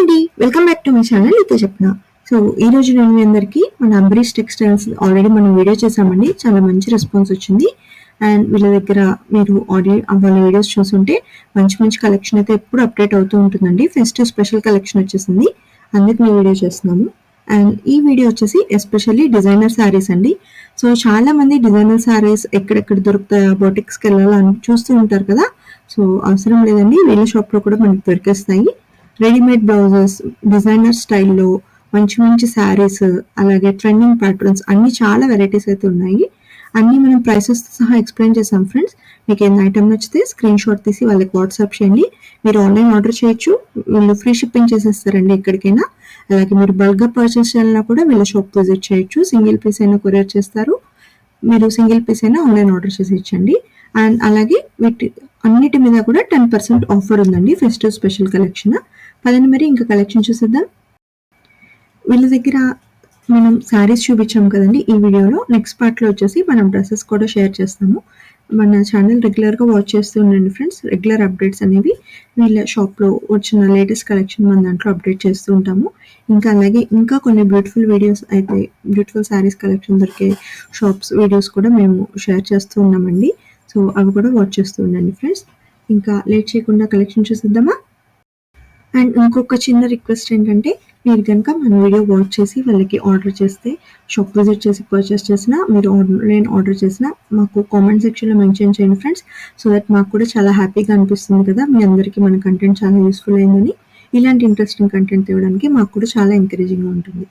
అండి, welcome back to my channel. అయితే చెప్పిన సో ఈ రోజు నేను మీ అందరికీ మన అంబరీష్ టెక్స్టైల్స్ ఆల్రెడీ మనం వీడియో చేసామండి. చాలా మంచి రెస్పాన్స్ వచ్చింది. అండ్ వీళ్ళ దగ్గర మీరు ఆడియో వాళ్ళ వీడియోస్ చూస్తుంటే మంచి మంచి కలెక్షన్ అయితే ఎప్పుడు అప్డేట్ అవుతూ ఉంటుందండి. ఫెస్టివ్ స్పెషల్ కలెక్షన్ వచ్చేసింది, అందుకు మేము వీడియో చేస్తున్నాము. అండ్ ఈ వీడియో వచ్చేసి ఎస్పెషల్లీ డిజైనర్ శారీస్ అండి. సో చాలా మంది డిజైనర్ శారీస్ ఎక్కడెక్కడ దొరుకుతాయో బోటిక్స్కి వెళ్ళాలని చూస్తూ ఉంటారు కదా. సో అవసరం లేదండి, వీళ్ళ షాప్లో కూడా మనకి దొరికేస్తాయి. రెడీమేడ్ బ్లౌజెస్, డిజైనర్ స్టైల్లో మంచి మంచి శారీస్, అలాగే ట్రెండింగ్ ప్యాటర్న్స్ అన్ని చాలా వెరైటీస్ అయితే ఉన్నాయి. అన్నీ మనం ప్రైసెస్తో సహా ఎక్స్ప్లెయిన్ చేసాం ఫ్రెండ్స్. మీకు ఏదైనా ఐటమ్ నచ్చితే స్క్రీన్ షాట్ తీసి వాళ్ళకి వాట్సాప్ చేయండి. మీరు ఆన్లైన్ ఆర్డర్ చేయొచ్చు, వీళ్ళు ఫ్రీ షిప్పింగ్ చేసేస్తారండి ఎక్కడికైనా. అలాగే మీరు బల్క్గా పర్చేస్ చేయాలన్నా కూడా వీళ్ళ షాప్ విజిట్ చేయొచ్చు. సింగిల్ పీస్ అయినా కొరియర్ చేస్తారు, మీరు సింగిల్ పీస్ అయినా ఆన్లైన్ ఆర్డర్ చేసి ఇచ్చండి. అండ్ అలాగే వీటి అన్నిటి మీద కూడా 10% ఆఫర్ ఉందండి, ఫెస్టివ్ స్పెషల్ కలెక్షన్. పదండి మరి ఇంకా కలెక్షన్ చూసేద్దాం. వీళ్ళ దగ్గర మనం శారీస్ చూపించాం కదండి ఈ వీడియోలో. నెక్స్ట్ పార్ట్లో వచ్చేసి మనం డ్రెస్సెస్ కూడా షేర్ చేస్తాము. మన ఛానల్ రెగ్యులర్గా వాచ్ చేస్తూ ఉండండి ఫ్రెండ్స్. రెగ్యులర్ అప్డేట్స్ అనేవి వీళ్ళ షాప్లో వచ్చిన లేటెస్ట్ కలెక్షన్ మన దాంట్లో అప్డేట్ చేస్తూ ఉంటాము. ఇంకా అలాగే ఇంకా కొన్ని బ్యూటిఫుల్ వీడియోస్ అయితే, బ్యూటిఫుల్ శారీస్ కలెక్షన్ దొరికే షాప్స్ వీడియోస్ కూడా మేము షేర్ చేస్తూ ఉన్నామండి. సో అవి కూడా వాచ్ చేస్తూ ఉండండి ఫ్రెండ్స్. ఇంకా లేట్ చేయకుండా కలెక్షన్ చూసేద్దామా. అండ్ ఇంకొక చిన్న రిక్వెస్ట్ ఏంటంటే, మీరు కనుక మన వీడియో వాచ్ చేసి వాళ్ళకి ఆర్డర్ చేస్తే, షాప్ విజిట్ చేసి పర్చేస్ చేసినా, మీరు ఆన్లైన్ ఆర్డర్ చేసినా మాకు కామెంట్ సెక్షన్లో మెన్షన్ చేయండి ఫ్రెండ్స్. సో దట్ మాకు కూడా చాలా హ్యాపీగా అనిపిస్తుంది కదా, మీ అందరికీ మన కంటెంట్ చాలా యూస్ఫుల్ అయిందని. ఇలాంటి ఇంట్రెస్టింగ్ కంటెంట్ ఇవ్వడానికి మాకు కూడా చాలా ఎంకరేజింగ్గా ఉంటుంది.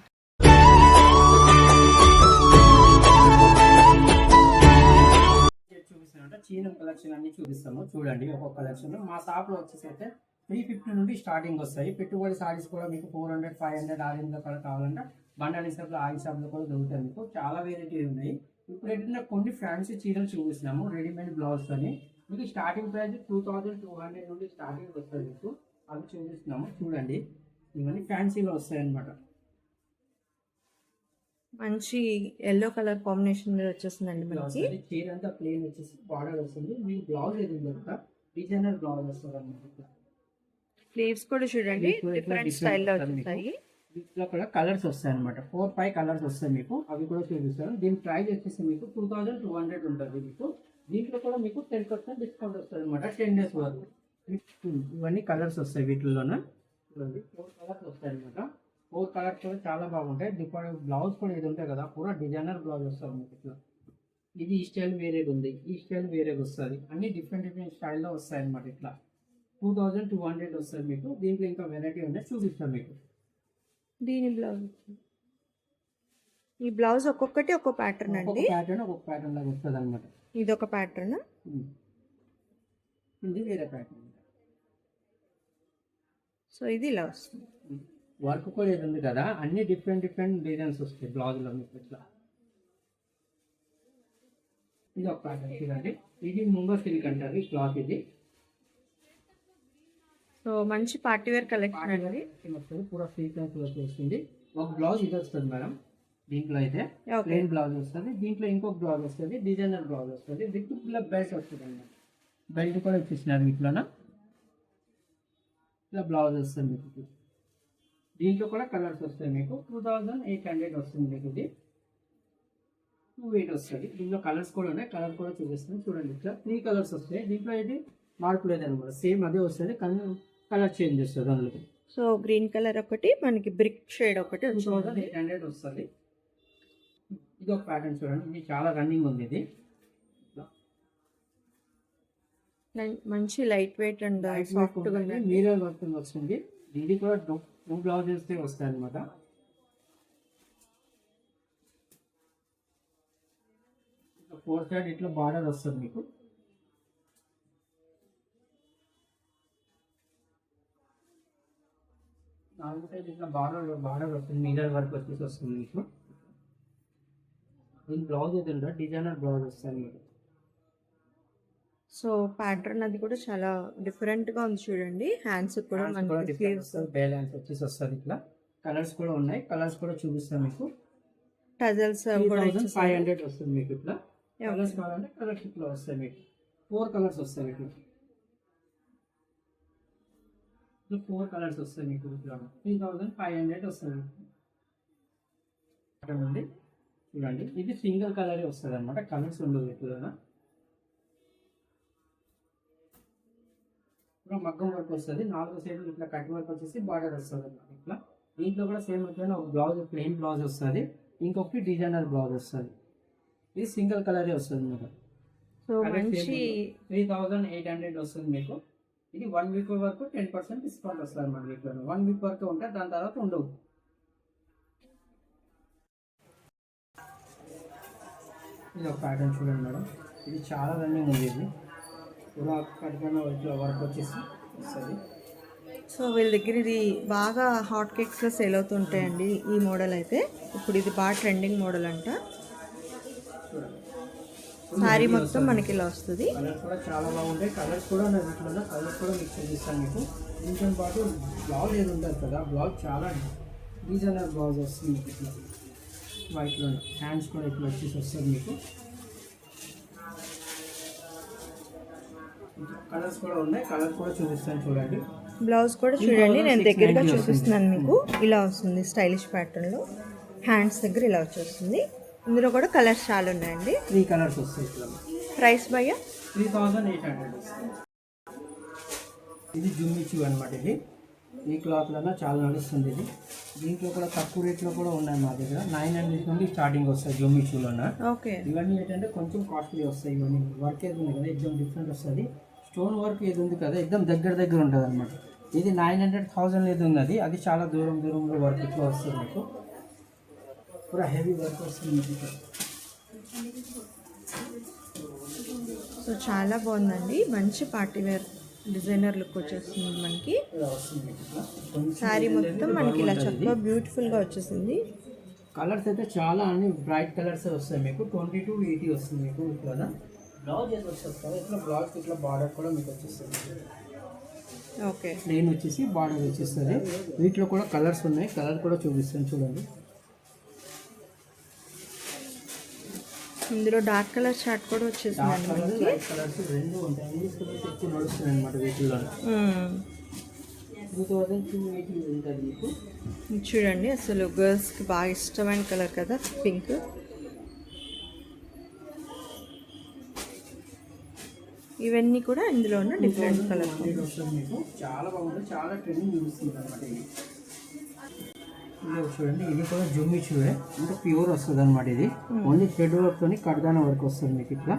చీనం కలెక్షన్ అన్ని చూపిస్తాము చూడండి. ఒక్కొక్క కలెక్షన్ మా షాప్ లో వచ్చేసి అయితే 350 నుండి స్టార్టింగ్ వస్తాయి. పెట్టుబడి సారీస్ కూడా మీకు 400, 500 ఆరేంజ్ కూడా కావాలంటే బండల్ షాప్లో ఆయిల్ షాప్లో కూడా దొరుకుతాయి. మీకు చాలా వెరైటీ ఉన్నాయి. ఇప్పుడు ఏంటంటే కొన్ని ఫ్యాన్సీ చీరలు చూపిస్తున్నాము రెడీమేడ్ బ్లౌజ్ అని. మీకు స్టార్టింగ్ ప్రైస్ 2200 నుండి స్టార్టింగ్ వస్తుంది. మీకు అవి చూపిస్తున్నాము చూడండి. ఇవన్నీ ఫ్యాన్సీలో వస్తాయి అన్నమాట. మంచి ఎల్లో కలర్ కాంబినేషన్ వచ్చేస్తుందండి. మనకి చీర అంతా ప్లేన్ వచ్చేసి బార్డర్ వస్తుంది. మీ బ్లౌజ్ ఏది డిజైనర్ బ్లౌజ్ వస్తుంది అన్నమాట. స్లీవ్స్ కూడా చూడండి డిఫరెంట్ స్టైల్లో వచ్చాయి. వీటిలో కూడా కలర్స్ వస్తాయి అనమాట. 4-5 కలర్స్ వస్తాయి మీకు. అవి కూడా చూపిస్తాను. దీని ప్రైస్ వచ్చేసి మీకు 2200 ఉంటుంది. మీకు దీంట్లో కూడా మీకు 10% డిస్కౌంట్ వస్తుంది అనమాట 10 days వరకు. ఇవన్నీ కలర్స్ వస్తాయి వీటిల్లోన. చూడండి 4 కలర్స్ వస్తాయి అనమాట. 4 కలర్స్ కూడా చాలా బాగుంటాయి. బ్లౌజ్ కూడా ఇది ఉంటాయి కదా, పూరా డిజైనర్ బ్లౌజ్ వస్తుంది మీకు. ఇట్లా ఇది ఈ స్టైల్ వేరేగా ఉంది, ఈ స్టైల్ వేరేగా వస్తుంది. అన్ని డిఫరెంట్ డిఫరెంట్ స్టైల్లో వస్తాయి అనమాట. ఇట్లా 2200 వస్తుంది మీకు. దీంట్లో ఇంకా వెరైటీ ఉన్నాయి, చూపిస్తాను మీకు. దీని బ్లౌజ్, ఈ బ్లౌజ్ ఒక్కొక్కటి ఒక్కో ప్యాటర్న్ అండి. ఒక్కొక్క ప్యాటర్న్ లాగా వస్తుంది అనమాట. ఇది ఒక ప్యాటర్న్, ఇది వేరే ప్యాటర్న్. సో ఇది ఇలా వస్తుంది. వర్క్ కూడా ఇది ఉంది కదా, అన్ని డిఫరెంట్ డిఫరెంట్ డిజైన్స్ వస్తాయి బ్లౌజ్లో మీకు. ఇట్లా ఇది ఒక ప్యాటర్న్ చూడండి. ఇది ముంగో సిల్క్ అంటారు ఈ క్లాత్. ఇది సో మంచి పార్టీ వేర్ కలెక్షన్ అండి. వస్తుంది పూరా సీక్వెన్స్ వర్క్ వస్తుంది. ఒక బ్లౌజ్ ఇది వస్తుంది మేడం. దీంట్లో అయితే ప్లెయిన్ బ్లౌజ్ వస్తుంది. దీంట్లో ఇంకొక బ్లౌజ్ వస్తుంది, డిజైనర్ బ్లౌజ్ వస్తుంది. విత్ బెల్ట్ వస్తుంది అన్నమాట. బెల్ట్ కూడా ఇచ్చేసినారు ఇట్లానా. ఇట్లా బ్లౌజ్ వస్తుంది మీకు. దీంట్లో కూడా కలర్స్ వస్తాయి మీకు. 2800 వస్తుంది మీకు. ఇది 28 వస్తుంది. దీంట్లో కలర్స్ కూడా ఉన్నాయి, కలర్ కూడా చూపిస్తాను చూడండి. ఇట్లా 3 కలర్స్ వస్తాయి. దీంట్లో ఇది మార్పు లేదనమాట, సేమ్ అదే వస్తుంది కానీ కలర్ చేంజ్ వస్తుంది అందులో. సో గ్రీన్ కలర్ ఒకటి, మనకి బ్రిక్ షేడ్ ఒకటి 2800 వస్తుంది. ఇది ఒక ప్యాటర్న్ చూడండి. ఇది చాలా రన్నింగ్ ఉంది. ఇది మంచి లైట్ వెయిట్ అండ్ సాఫ్ట్ గా మీరర్ వర్క్ వస్తుంది. ఇది కూడా 2 బ్లౌజెస్ వస్తాయి అనమాట. ఫోర్ సైడ్ ఇట్లా బార్డర్ వస్తుంది మీకు. నాలుగు సైడ్ ఇట్లా బార్డర్ వస్తుంది. మీరర్ వర్క్ వచ్చేసి వస్తుంది మీకు. దీని బ్లౌజ్ ఏదంటే డిజైనర్ బ్లౌజ్ వస్తుంది మీకు. సో ప్యాటర్న్ అది కూడా చాలా డిఫరెంట్ గా ఉంది చూడండి. హ్యాండ్స్ కూడా బ్యాలెన్స్ వచ్చేసి వస్తుంది. ఇట్లా కలర్స్ కూడా ఉన్నాయి, కలర్స్ కూడా చూపిస్తాను మీకు. టజల్స్ 500 వస్తుంది మీకు. ఇట్లా కలర్స్ కావాలంటే కలర్స్ ఇట్లా వస్తాయి మీకు. 4 కలర్స్ వస్తాయి మీకు. ఇట్లా 4 కలర్స్ వస్తాయి మీకు. 3500 వస్తుంది అండి. చూడండి ఇది సింగిల్ కలర్ వస్తుంది అనమాట, కలర్స్ ఉండదు ఎక్కువగా. ఇప్పుడు మగ్గం వర్క్ వస్తుంది, 4 సైడ్లు ఇట్లా కట్ వర్క్ వచ్చేసి బార్డర్ వస్తుంది అనమాట ఇట్లా. దీంట్లో కూడా సేమ్ ఇట్లా ఒక బ్లౌజ్ ప్లెయిన్ బ్లౌజ్ వస్తుంది, ఇంకొకటి డిజైనర్ బ్లౌజ్ వస్తుంది. ఇది సింగిల్ కలరే వస్తుంది అనమాట. సో మంచి 3800 వస్తుంది మీకు. ఇది 1 వీక్ వరకు 10% డిస్కౌంట్ వస్తుంది మన వీక్లో. 1 వీక్ వరకు ఉంటాయి, దాని తర్వాత ఉండవు. ఇది ఒక ప్యాటర్న్ చూడండి మేడం, ఇది చాలా రన్నింగ్ ఉంది. ఇది కూడా కట్టుకున్న ఇట్లా వర్క్ వచ్చేసి వస్తుంది. సో వీళ్ళ దగ్గర ఇది బాగా హాట్ కేక్స్లో సేల్ అవుతుంటాయండి ఈ మోడల్ అయితే. ఇప్పుడు ఇది బాగా ట్రెండింగ్ మోడల్ అంట. శారీ మొత్తం మనకి ఇలా వస్తుంది. కలర్స్ కూడా చాలా బాగుంటాయి. కలర్స్ కూడా నా వీటిలో కలర్స్ కూడా మిక్స్ చేస్తాను మీకు. దీంతో పాటు బ్లౌజ్ ఏది ఉంటుంది కదా, బ్లౌజ్ చాలా డిజైనర్ బ్లౌజ్ వస్తుంది మీకు ఇట్లా వైట్లో. హ్యాండ్స్ కూడా ఇట్లా వచ్చేసి వస్తుంది మీకు. కలర్స్ కూడా ఉన్నాయి, కలర్స్ కూడా చూపిస్తాను చూడండి. బ్లౌజ్ కూడా చూడండి, నేను దగ్గరగా చూపిస్తున్నాను మీకు. ఇలా వస్తుంది స్టైలిష్ ప్యాటర్న్లో, హ్యాండ్స్ దగ్గర ఇలా వచ్చేస్తుంది. ఇందులో కూడా కలర్స్ చాలా ఉన్నాయండి. 3 కలర్స్ వస్తాయి ఇట్లా. ప్రైస్ భయ్యా 3800 వస్తుంది. ఇది జుమ్మిచు అనమాట. ఇది ఈ క్లాత్లలో చాలా నడుస్తుంది. ఇది దీంట్లో కూడా తక్కువ రేట్లో కూడా ఉన్నాయి మా దగ్గర. 900 నుండి స్టార్టింగ్ వస్తాయి జుమ్మిచులోన. ఓకే. ఇవన్నీ ఏంటంటే కొంచెం కాస్ట్లీ వస్తాయి. ఇవన్నీ వర్క్ ఏది ఉంది కదా ఎగ్జామ్ డిఫరెంట్ వస్తుంది. స్టోన్ వర్క్ ఏది ఉంది కదా ఎగ్జామ్ దగ్గర ఉంటుంది అనమాట. ఇది 900,000 ఏది ఉన్నది, అది చాలా దూరంలో వర్క్ ఇట్లా వస్తుంది మీకు. పూరా హెవీ వర్క్ వస్తుంది మీకు. సో చాలా బాగుందండి, మంచి పార్టీ వేర్ డిజైనర్ లుక్ వచ్చేస్తుంది మనకి. ఇలా వస్తుంది మీకు ఇట్లా. శారీ మొత్తం మనకి ఇలా చక్కగా బ్యూటిఫుల్గా వచ్చేసింది. కలర్స్ అయితే చాలా అన్ని బ్రైట్ కలర్స్ వస్తాయి మీకు. 20 to 80 వస్తుంది మీకు ఇట్లా. బ్లౌజ్ ఏది వస్తుంది కదా ఇట్లా, బ్లౌజ్కి ఇట్లా బార్డర్ కూడా మీకు వచ్చేస్తుంది. ఓకే. ప్లెయిన్ వచ్చేసి బార్డర్ వచ్చేస్తుంది. వీటిలో కూడా కలర్స్ ఉన్నాయి, కలర్ కూడా చూపిస్తాను చూడండి. ఇందులో డార్క్ కలర్ చార్ట్ కూడా వచ్చేసిందండి మనకి. లైట్ కలర్స్ రెండు ఉంటాయి. ఇంగ్లీష్ కలర్స్ ఎక్కువ నడుస్తుంది అనమాట వీటిలో. 2280 ఉంటుంది మీకు. చూడండి అసలు గర్ల్స్కి బాగా ఇష్టమైన కలర్ కదా పింక్. ఇవన్నీ కూడా ఇందులో ఉన్న డిఫరెంట్ కలర్ వస్తుంది మీకు. చాలా బాగుంటుంది, చాలా ట్రెండింగ్ చూస్తుంది అనమాట. ఇది చూడండి, ఇది కూడా జుమ్మిచూడే, ఇంకా ప్యూర్ వస్తుంది అనమాట. ఇది ఓన్లీ థ్రెడ్ వర్క్తో కడ్దాన వర్క్ వస్తుంది మీకు ఇట్లా.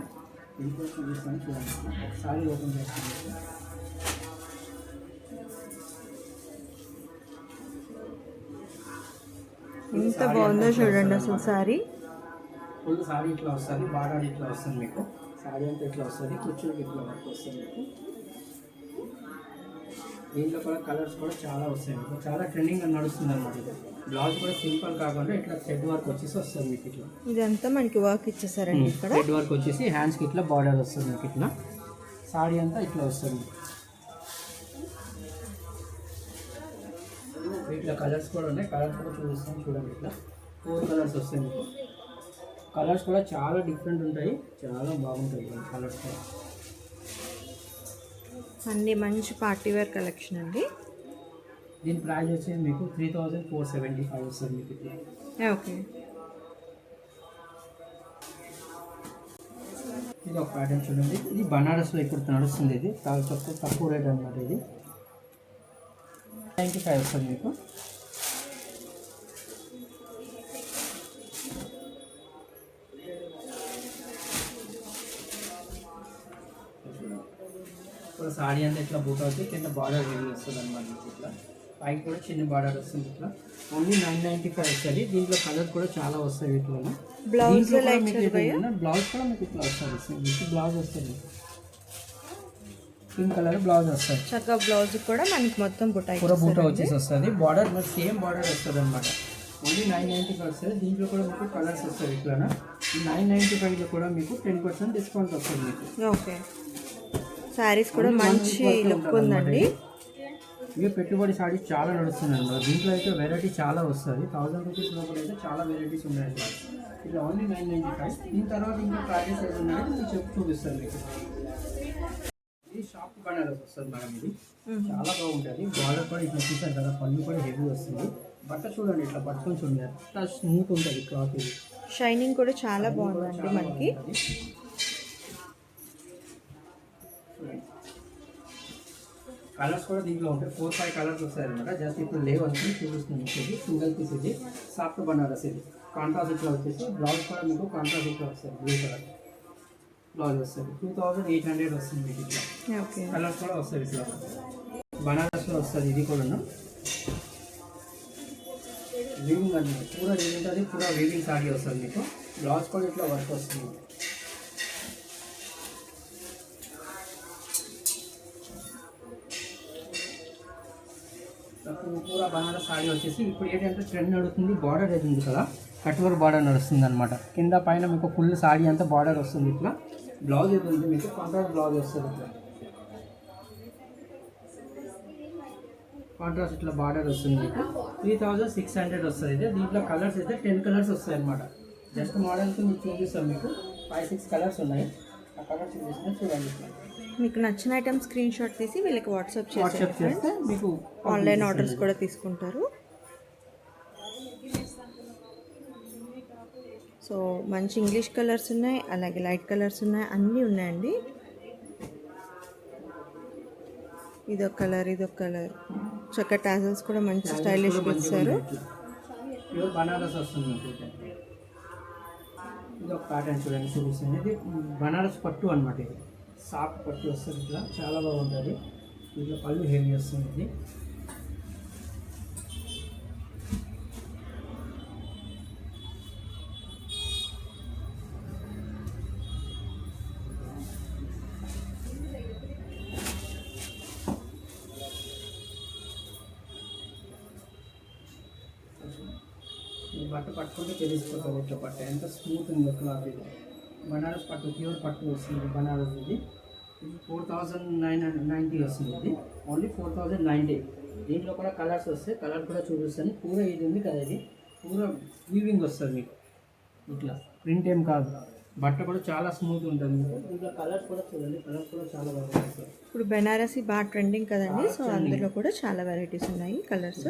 ఇది కూడా చూపిస్తాను చూడండి. ఒకసారి ఓపెన్ చేస్తాను. ఎంత బాగుందో చూడండి అసలు సారీ. ఫుల్ సారీ ఇట్లా వస్తుంది, బార్డర్ ఇట్లా వస్తుంది మీకు. సారీ అంతా ఇట్లా వస్తుంది, కుర్చీలకి ఇట్లా వర్క్ వస్తుంది మీకు. దీంట్లో కూడా కలర్స్ కూడా చాలా వస్తాయి మీకు. చాలా ట్రెండింగ్గా నడుస్తుంది అనమాట. ఇది బ్లౌజ్ కూడా సింపుల్ కాకుండా ఇట్లా థ్రెడ్ వర్క్ వచ్చేసి వస్తుంది మీకు ఇట్లా. ఇదంతా మనకి వర్క్ ఇచ్చేసారండి ఇక్కడ. థ్రెడ్ వర్క్ వచ్చేసి హ్యాండ్స్కి ఇట్లా బార్డర్ వస్తుంది మీకు ఇట్లా. సారీ అంతా ఇట్లా వస్తుంది. వీటిలో కలర్స్ కూడా ఉన్నాయి, కలర్స్ కూడా చూపిస్తాను చూడండి. ఇట్లా 4 కలర్స్ వస్తాయి మీకు. కలర్స్ కూడా చాలా డిఫరెంట్ ఉంటాయి, చాలా బాగుంటాయి కలర్స్ కూడా. అన్ని మంచి పార్టీ వేర్ కలెక్షన్ అండి. దీని ప్రైస్ వచ్చేసి మీకు 3475 వస్తుంది మీకు ఇట్లా. ఓకే. ఇది ఒక ప్యాటర్న్ చూడండి. ఇది బనారస్లో ఇప్పుడు నడుస్తుంది. ఇది చాలా తక్కువ రేట్ అనమాట. ఇది 95 వస్తుంది మీకు. ఇప్పుడు సాడీ అంతా ఇట్లా బూట్ అవుతుంది, కింద బార్డర్ హెవీ వస్తుంది అనమాట మీకు ఇట్లా. పైకి కూడా చిన్న బార్డర్ వస్తుంది ఇట్లా. ఓన్లీ 995 వస్తుంది. దీంట్లో కలర్ కూడా చాలా వస్తాయి వీటిలో. బ్లౌజ్ బ్లౌజ్ కూడా మీకు ఇట్లా వస్తుంది. మీకు బ్లౌజ్ వస్తుంది, పింక్ కలర్ బ్లౌజ్ వస్తుంది. చక్కగా బ్లౌజ్ కూడా మనకి మొత్తం పూరా బూట వచ్చేసి వస్తుంది. బార్డర్ మరి సేమ్ బార్డర్ వస్తుంది అనమాట. ఓన్లీ 995 వస్తుంది. దీంట్లో కూడా మీకు కలర్స్ వస్తాయి ఇట్లా. ఈ 995లో కూడా మీకు 10% డిస్కౌంట్ వస్తుంది మీకు. ఓకే. శారీస్ కూడా మంచి లుక్ ఉందండి. ఇక పెట్టుబడి సారీ చాలా నడుస్తుంది అన్నమాట. దీంట్లో అయితే వెరైటీ చాలా వస్తుంది. 1000 రూపీస్ లోపల అయితే చాలా వెరైటీస్ ఉన్నాయి అన్నమాట. ఇట్లా ఓన్లీ 995. దీని తర్వాత ఇంకా ప్రైజెస్ ఏమి ఉన్నాయో నేను చూపిస్తాను మీకు. ఇది షాప్ బనారస్ వస్తుంది మేడం. ఇది చాలా బాగుంటుంది. బార్డర్ కూడా ఇట్లా చూసారు కదా, పళ్ళు కూడా హెవీ వస్తుంది. బట్ట చూడండి ఇట్లా పట్టుకొని చూడండి, అంతా స్మూత్ ఉంటుంది క్లాత్. ఇది షైనింగ్ కూడా చాలా బాగుందండి మనకి. కలర్స్ కూడా దీంట్లో ఉంటాయి. 4-5 కలర్స్ వస్తాయి అనమాట. జస్ట్ ఇప్పుడు లేవ్ వచ్చి చూపిస్తుంది. ఇది సింగిల్ పీస్, ఇది సాఫ్ట్ బనారస్, ఇది కాంట్రాస్ట్ ఇట్లా వచ్చేసి బ్లౌజ్ కూడా మీకు కాంట్రాస్ట్ ఇట్లా వస్తుంది. బ్లూ కలర్ బ్లౌజ్ వస్తుంది. 2800 వస్తుంది మీకు ఇట్లా. కలర్స్ కూడా వస్తుంది ఇట్లా బనారస్లో వస్తుంది. ఇది కూడా వీవింగ్ అనమాట, పూరా ఏముంటుంది, పూరా వీవింగ్ సాడీ వస్తుంది మీకు. బ్లౌజ్ కూడా ఇట్లా వర్క్ వస్తుంది. పూరా బనారస్ సాడీ వచ్చేసి ఇప్పుడు ఏంటంటే ట్రెండ్ నడుస్తుంది. బార్డర్ ఏది ఉంది కదా, కట్ వర్క్ బార్డర్ నడుస్తుంది అనమాట. కింద పైన మీకు ఫుల్ సాడీ అంతా బార్డర్ వస్తుంది ఇట్లా. బ్లౌజ్ ఏది ఉంది మీకు కాంట్రాస్ట్ బ్లౌజ్ వస్తుంది ఇట్లా. కాంట్రాస్ట్ ఇట్లా బార్డర్ వస్తుంది మీకు. 3600 వస్తుంది. ఇది దీంట్లో కలర్స్ అయితే 10 కలర్స్ వస్తాయి అనమాట. జస్ట్ మోడల్కి మీకు చూపిస్తాం. మీకు 5-6 కలర్స్ ఉన్నాయి. ఆ కలర్స్ చూపిస్తే చూడండి. మీకు నచ్చిన ఐటమ్ స్క్రీన్ షాట్ తీసి వీళ్ళకి వాట్సాప్ చేస్తే మీకు ఆన్లైన్ ఆర్డర్స్ కూడా తీసుకుంటారు. సో మంచి ఇంగ్లీష్ కలర్స్ ఉన్నాయి, అలాగే లైట్ కలర్స్ ఉన్నాయి, అన్నీ ఉన్నాయండి. ఇదొక కలర్, ఇదొక కలర్. చక్క టాజల్స్ కూడా మంచి స్టైలిష్ ఇచ్చారు. ప్యూర్ బనారస్ వస్తుంది. ఇది ఒక ప్యాటర్న్ చూడండి చూపిస్తుంది. ఇది బనారస్ పట్టు అనమాట. ఇది సాఫ్ట్ పట్టు వస్తుంది ఇట్లా, చాలా బాగుంటుంది. ఇట్లా పళ్ళు హెవీ వస్తుంది. ఇది బట్ట పట్టుకుంటే తెలిసిపోతుంది ఇట్లా పట్ట ఎంత స్మూత్ ఉంది క్లాత్. ఇది బనారస్ పట్టు, ప్యూర్ పట్టు వస్తుంది బనారస్. ఇది 4990 వస్తుంది. ఇది ఓన్లీ 4090. దీంట్లో కూడా కలర్స్ వస్తాయి. కలర్ కూడా చూపిస్తాను. పూర ఇది ఉంది కదా, ఇది పూర వీవింగ్ వస్తుంది మీకు ఇట్లా, ప్రింట్ ఏం కాదు. బట్ట కూడా చాలా స్మూత్ ఉంటుంది మీకు. దీంట్లో కలర్స్ కూడా చూడండి, కలర్స్ కూడా చాలా బాగుంటాయి. ఇప్పుడు బెనారసి బాగా ట్రెండింగ్ కదండి, సో అందులో కూడా చాలా వెరైటీస్ ఉన్నాయి కలర్స్.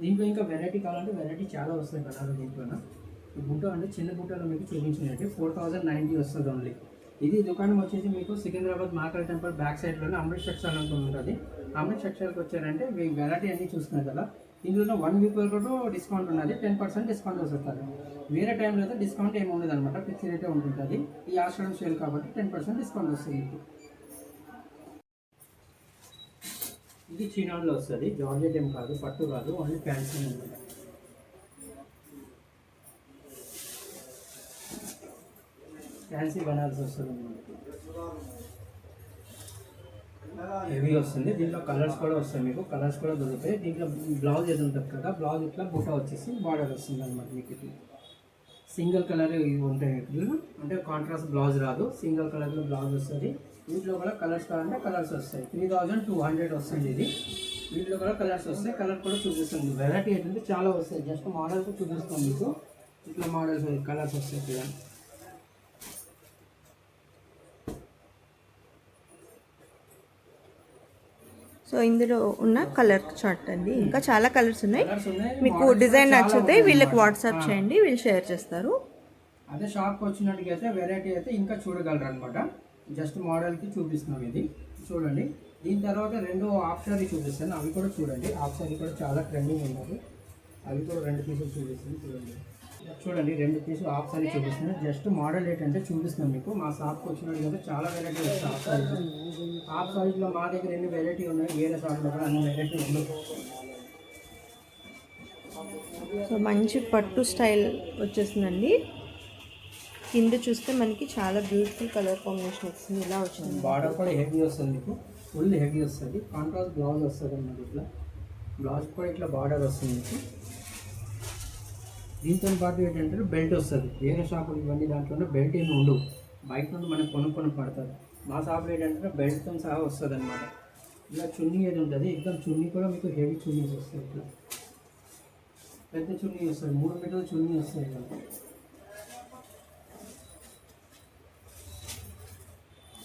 దీంట్లో ఇంకా వెరైటీ కావాలంటే వెరైటీ చాలా వస్తాయి బనారస్. దీంట్లో ఈ బుట్ట అంటే చిన్న బుట్టలో మీకు చూపించినట్టు 4090 వస్తుంది ఓన్లీ. ఇది దుకాణం వచ్చేసి మీకు సికింద్రాబాద్ మహాకాళి టెంపుల్ బ్యాక్ సైడ్లోనే అమృత్ టెక్స్టైల్ అంటూ ఉంటుంది. అమృత్ టెక్స్టైల్కి వచ్చారంటే మీకు వెరైటీ అన్నీ చూస్తున్నారు కదా. ఇందులో 1 వీక్ వరకు డిస్కౌంట్ ఉన్నది. 10% డిస్కౌంట్ వస్తుంది. వేరే టైంలో అయితే డిస్కౌంట్ ఏమి ఉండదు అనమాట, ఫిక్స్ రేటే ఉంటుంది. ఈ ఆషాఢం సేల్ కాబట్టి 10% డిస్కౌంట్ వస్తుంది మీకు. ఇది చీనాల్లో వస్తుంది. జార్జెట్ ఏం కాదు, పట్టు కాదు, ఓన్లీ ఫ్యాన్సీ అనమాట. ఫ్యాన్సీ బనారస్ వస్తుంది హెవీ వస్తుంది. దీంట్లో కలర్స్ కూడా వస్తాయి మీకు. కలర్స్ కూడా దొరుకుతాయి. దీంట్లో బ్లౌజ్ ఏది ఉంటుంది కదా, బ్లౌజ్ ఇట్లా బుట్ట వచ్చేసి బార్డర్ వస్తుంది అనమాట మీకు. ఇట్లా సింగిల్ కలర్ ఇవి ఉంటాయి మీకు. అంటే కాంట్రాస్ట్ బ్లౌజ్ రాదు, సింగిల్ కలర్లో బ్లౌజ్ వస్తుంది. వీటిలో కూడా కలర్స్ కావాలంటే కలర్స్ వస్తాయి. 3200 వస్తుంది ఇది. వీటిలో కూడా కలర్స్ వస్తాయి. కలర్ కూడా చూపిస్తుంది. వెరైటీ ఏంటంటే చాలా వస్తాయి. జస్ట్ మోడల్స్ చూపిస్తాం మీకు. ఇట్లా మోడల్స్ కలర్స్ వస్తాయి కదా. సో ఇందులో ఉన్న కలర్ చార్ట్ అండి. ఇంకా చాలా కలర్స్ ఉన్నాయి. మీకు డిజైన్ నచ్చితే వీళ్ళకి వాట్సాప్ చేయండి, వీళ్ళు షేర్ చేస్తారు. అదే షాప్కి వచ్చినట్టుగా అయితే వెరైటీ అయితే ఇంకా చూడగలరు అనమాట. జస్ట్ మోడల్కి చూపిస్తున్నాం. ఇది చూడండి. దీని తర్వాత 2 హాఫ్ సారీ చూపిస్తాను, అవి కూడా చూడండి. హాఫ్ సారీ కూడా చాలా ట్రెండింగ్ ఉన్నాయి. అవి కూడా 2 పీసులు చూపిస్తాను చూడండి. చూడండి 2 పీసులు హాఫ్ సారీ చూపిస్తున్నాను. జస్ట్ మోడల్ ఏంటంటే చూపిస్తున్నాం మీకు. మా షాప్కి వచ్చినట్టుగా చాలా వెరైటీ వస్తాయి హాఫ్ సారీస్. హాఫ్ సారీస్లో మా దగ్గర ఎన్ని వెరైటీ ఉన్నాయి, వేరే సారీలో కూడా అన్ని వెరైటీ ఉన్నాయి. సో మంచి పట్టు స్టైల్ వచ్చేసిందండి. కింద చూస్తే మనకి చాలా బ్యూటిఫుల్ కలర్ కాంబినేషన్ వస్తుంది. ఇలా వచ్చింది. బార్డర్ కూడా హెవీ వస్తుంది మీకు, ఫుల్ హెవీ వస్తుంది. కాంట్రాస్ట్ బ్లౌజ్ వస్తుంది అన్నమాట. ఇట్లా బ్లౌజ్ కూడా ఇట్లా బార్డర్ వస్తుంది మీకు. దీంతో పాటు ఏంటంటే బెల్ట్ వస్తుంది. వేరే షాపులు ఇవన్నీ దాంట్లో బెల్ట్ ఏమి ఉండవు, బయట నుండి మనం కొనుక్కొని పడతారు. మా షాప్లో ఏంటంటే బెల్ట్తో సహా వస్తుంది అనమాట. ఇలా చున్నీ ఏది ఉంటుంది, ఎగ్జామ్ చున్నీ కూడా మీకు హెవీ చున్నీస్ వస్తుంది. ఇట్లా పెద్ద చున్నీ వస్తుంది, 3 మీటర్ల చున్నీ వస్తుంది ఇలా.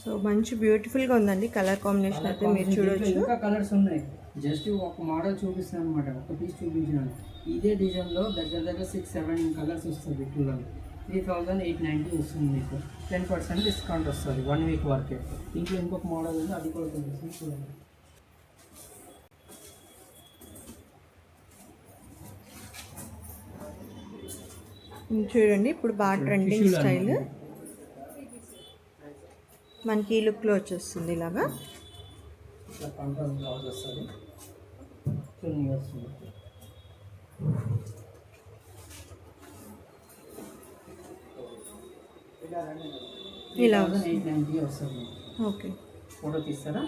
సో మంచి బ్యూటిఫుల్గా ఉందండి కలర్ కాంబినేషన్ అయితే మీరు దీంట్లో చూడొచ్చు. ఇంకా కలర్స్ ఉన్నాయి. జస్ట్ ఒక మోడల్ చూపిస్తాను అనమాట, ఒక పీస్ చూపించాను. ఇదే డిజైన్లో దగ్గర దగ్గర 6-7 కలర్స్ వస్తుంది. వీటిలో 3890 వస్తుంది మీకు. 10% డిస్కౌంట్ వస్తుంది 1 వీక్ వరకే. దీంట్లో ఇంకొక మోడల్ ఉంది, అది కూడా చూపిస్తాను చూడండి. చూడండి ఇప్పుడు బాగా ట్రెండింగ్ టిష్యూలో స్టైల్ అన్నమాట. మనకి ఈ లుక్లో వచ్చేస్తుంది ఇలాగా. ఇట్లా కాంట్రాస్ట్ బ్లౌజ్ వస్తుంది, చున్నీ వస్తుంది. ఇలా 3890 వస్తుంది. ఓకే. ఫోటో తీస్తారా?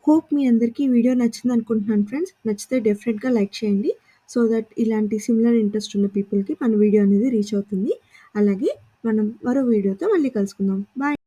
హోప్ మీ అందరికీ ఈ వీడియో నచ్చింది అనుకుంటున్నాను ఫ్రెండ్స్. నచ్చితే డెఫినెట్గా లైక్ చేయండి. సో దట్ ఇలాంటి సిమిలర్ ఇంట్రెస్ట్ ఉన్న పీపుల్కి మన వీడియో అనేది రీచ్ అవుతుంది. అలాగే మనం మరో వీడియోతో మళ్ళీ కలుసుకుందాం. బాయ్.